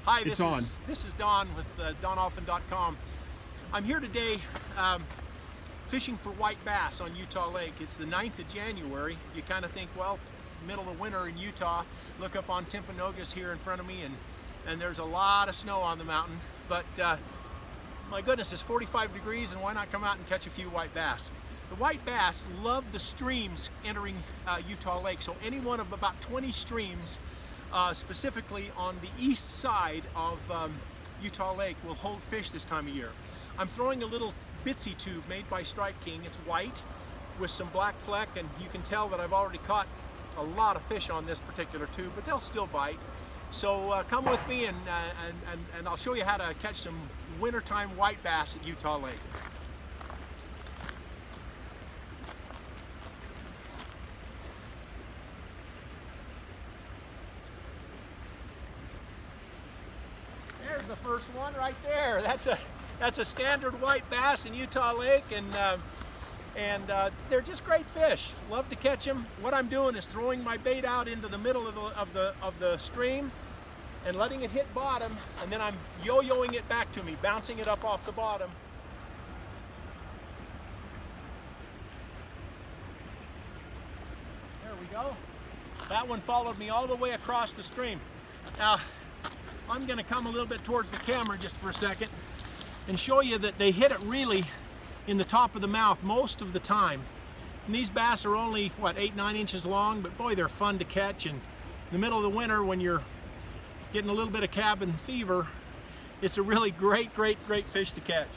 Hi, It's on. this is Don with Allphin.com. I'm here today fishing for white bass on Utah Lake. It's the 9th of January. You kind of think, well, it's the middle of winter in Utah. Look up on Timpanogos here in front of me, and there's a lot of snow on the mountain. But my goodness, it's 45 degrees, and why not come out and catch a few white bass? The white bass love the streams entering Utah Lake. So any one of about 20 streams, specifically on the east side of Utah Lake, will hold fish this time of year. I'm throwing a little bitsy tube made by Strike King. It's white with some black fleck, and you can tell that I've already caught a lot of fish on this particular tube, but they'll still bite. So come with me and I'll show you how to catch some wintertime white bass at Utah Lake. There's the first one right there. That's a standard white bass in Utah Lake, and they're just great fish. Love to catch them. What I'm doing is throwing my bait out into the middle of the stream and letting it hit bottom, and then I'm yo-yoing it back to me, bouncing it up off the bottom. There we go. That one followed me all the way across the stream. Now, I'm going to come a little bit towards the camera just for a second and show you that they hit it really in the top of the mouth most of the time. And these bass are only, what, 8-9 inches long, but boy, they're fun to catch. And in the middle of the winter, when you're getting a little bit of cabin fever, it's a really great fish to catch.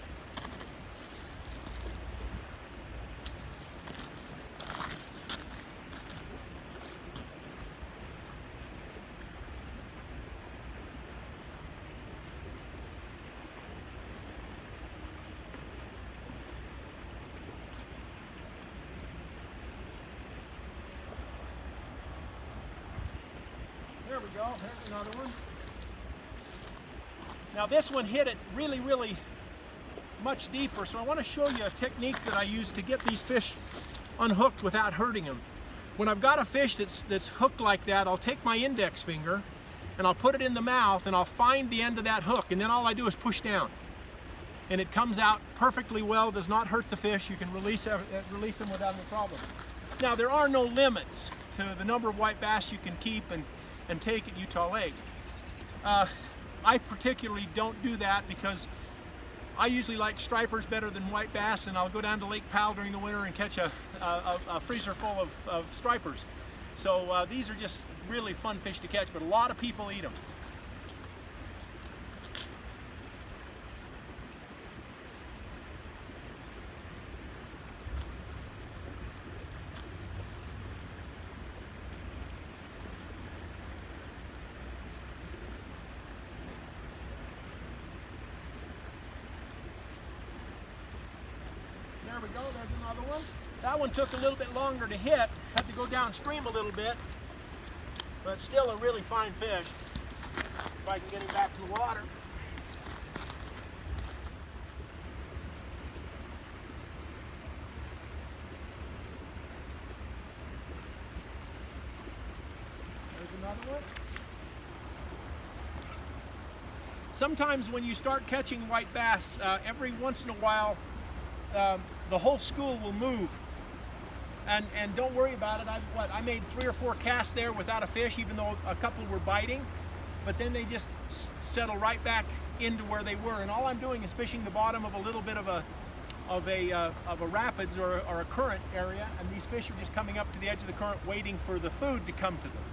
There we go, there's another one. Now this one hit it really much deeper, so I want to show you a technique that I use to get these fish unhooked without hurting them. When I've got a fish that's hooked like that, I'll take my index finger and I'll put it in the mouth and I'll find the end of that hook, and then all I do is push down. And it comes out perfectly well, does not hurt the fish. You can release them without any problem. Now there are no limits to the number of white bass you can keep and take at Utah Lake. I particularly don't do that because I usually like stripers better than white bass, and I'll go down to Lake Powell during the winter and catch a freezer full of stripers. So these are just really fun fish to catch, but a lot of people eat them. There we go, there's another one. That one took a little bit longer to hit, had to go downstream a little bit, but still a really fine fish. If I can get him back to the water. There's another one. Sometimes when you start catching white bass, every once in a while, the whole school will move, and don't worry about it. I made 3 or 4 casts there without a fish, even though a couple were biting, but then they just settle right back into where they were, and all I'm doing is fishing the bottom of a little bit of a rapids or a current area, and these fish are just coming up to the edge of the current waiting for the food to come to them.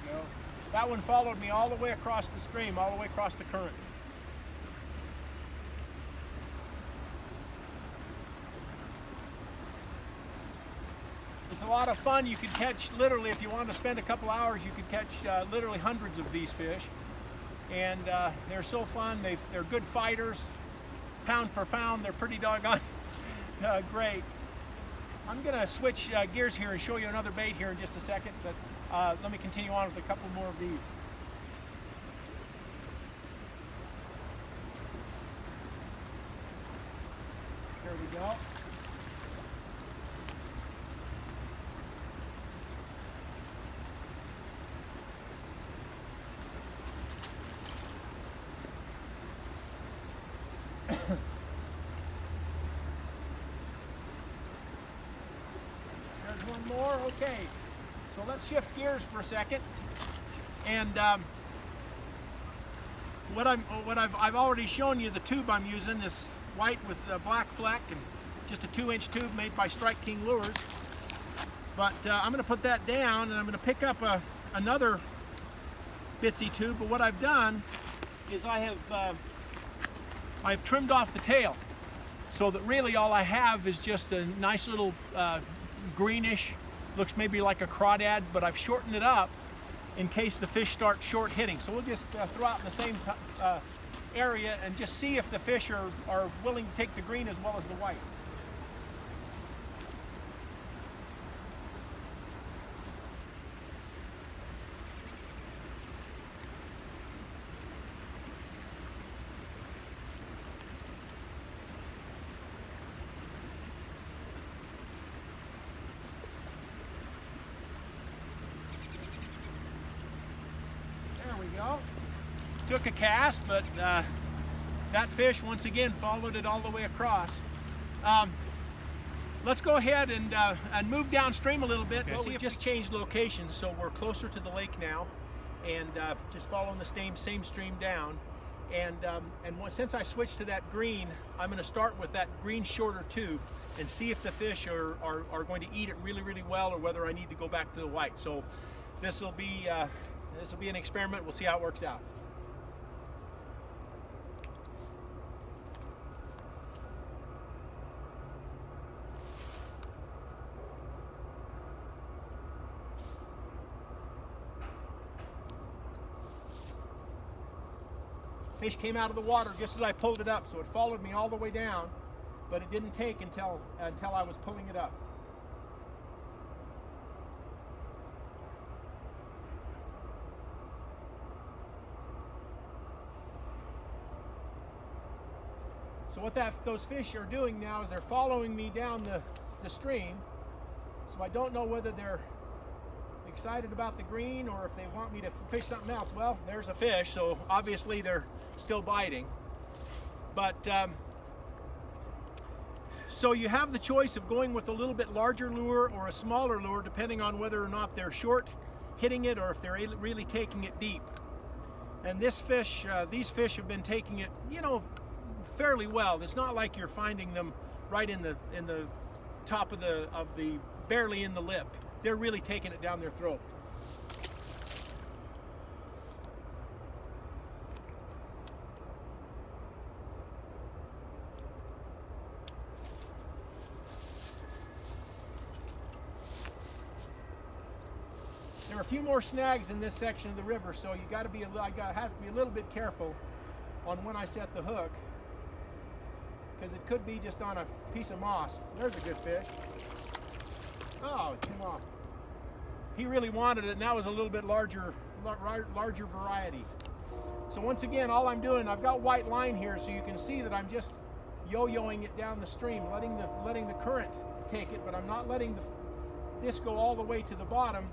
we go. That one followed me all the way across the stream, all the way across the current. It's a lot of fun. You could catch, literally, if you wanted to spend a couple hours, you could catch literally hundreds of these fish. And they're so fun. They're good fighters. Pound per pound, they're pretty doggone great. I'm going to switch gears here and show you another bait here in just a second, but let me continue on with a couple more of these. Here we go. There's one more. Okay, so let's shift gears for a second. And I've already shown you the tube I'm using, this white with black fleck and just a 2-inch tube made by Strike King Lures. But I'm going to put that down and I'm going to pick up another bitsy tube. But what I've done is I've trimmed off the tail, so that really all I have is just a nice little greenish, looks maybe like a crawdad, but I've shortened it up in case the fish start short hitting. So we'll just throw out in the same area and just see if the fish are willing to take the green as well as the white. Go. Took a cast, but that fish once again followed it all the way across. Let's go ahead and move downstream a little bit. Okay. Well, we just changed locations, so we're closer to the lake now, and just following the same stream down. And since I switched to that green, I'm going to start with that green shorter tube and see if the fish are going to eat it really, really well, or whether I need to go back to the white. So this will be an experiment. We'll see how it works out. Fish came out of the water just as I pulled it up, so it followed me all the way down, but it didn't take until I was pulling it up. So what those fish are doing now is they're following me down the stream. So I don't know whether they're excited about the green or if they want me to fish something else. Well, there's a fish, so obviously they're still biting. But so you have the choice of going with a little bit larger lure or a smaller lure, depending on whether or not they're short hitting it or if they're really taking it deep. And these fish have been taking it, fairly well. It's not like you're finding them right in the top of the barely in the lip. They're really taking it down their throat. There are a few more snags in this section of the river, so you got to be have to be a little bit careful on when I set the hook, because it could be just on a piece of moss. There's a good fish. Oh, it came off. He really wanted it, and that was a little bit larger variety. So once again, all I'm doing, I've got white line here, so you can see that I'm just yo-yoing it down the stream, letting the current take it, but I'm not letting this go all the way to the bottom,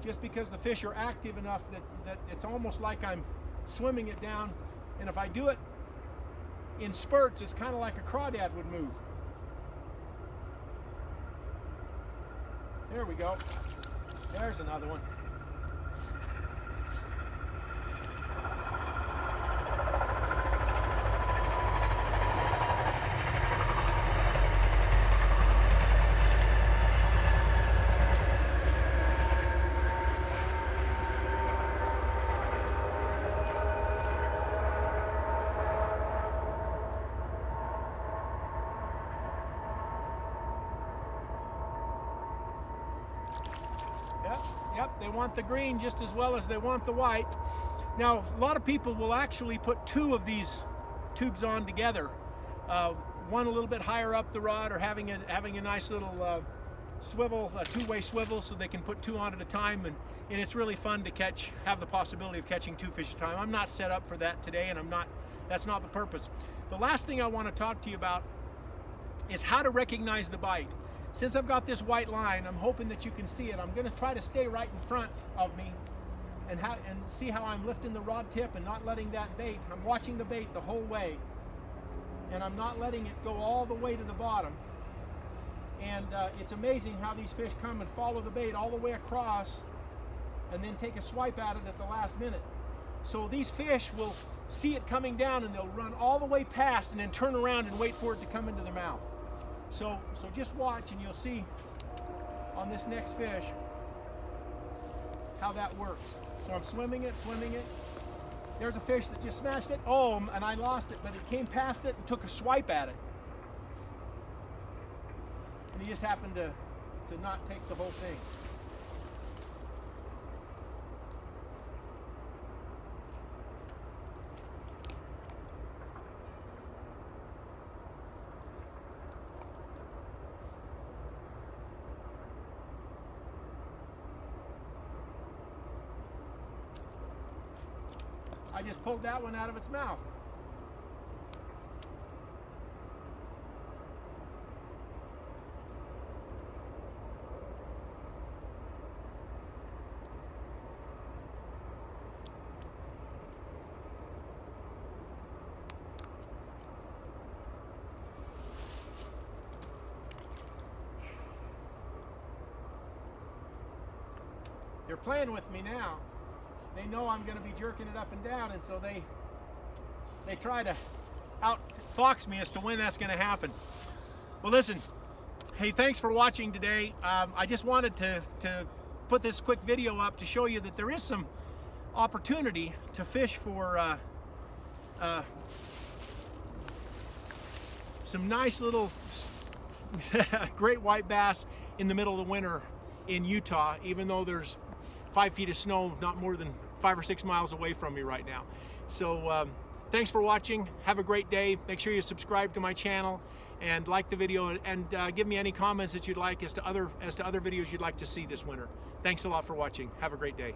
just because the fish are active enough that it's almost like I'm swimming it down. And if I do it in spurts, it's kind of like a crawdad would move. There we go. There's another one. Yep, they want the green just as well as they want the white. Now, a lot of people will actually put two of these tubes on together. One a little bit higher up the rod, or having a nice little swivel, a two-way swivel, so they can put two on at a time, and it's really fun to have the possibility of catching two fish at a time. I'm not set up for that today, and that's not the purpose. The last thing I want to talk to you about is how to recognize the bite. Since I've got this white line, I'm hoping that you can see it. I'm going to try to stay right in front of me and see how I'm lifting the rod tip and not letting that bait. I'm watching the bait the whole way, and I'm not letting it go all the way to the bottom. And it's amazing how these fish come and follow the bait all the way across and then take a swipe at it at the last minute. So these fish will see it coming down and they'll run all the way past and then turn around and wait for it to come into their mouth. So just watch and you'll see on this next fish how that works. So I'm swimming it. There's a fish that just smashed it. Oh, and I lost it, but it came past it and took a swipe at it. And he just happened to not take the whole thing. I just pulled that one out of its mouth. They're playing with me now. They know I'm going to be jerking it up and down, and so they try to outfox me as to when that's going to happen. Well, listen, hey, thanks for watching today. I just wanted to put this quick video up to show you that there is some opportunity to fish for some nice little great white bass in the middle of the winter in Utah, even though there's 5 feet of snow not more than 5 or 6 miles away from me right now. So thanks for watching. Have a great day. Make sure you subscribe to my channel and like the video, and give me any comments that you'd like as to other videos you'd like to see this winter. Thanks a lot for watching. Have a great day.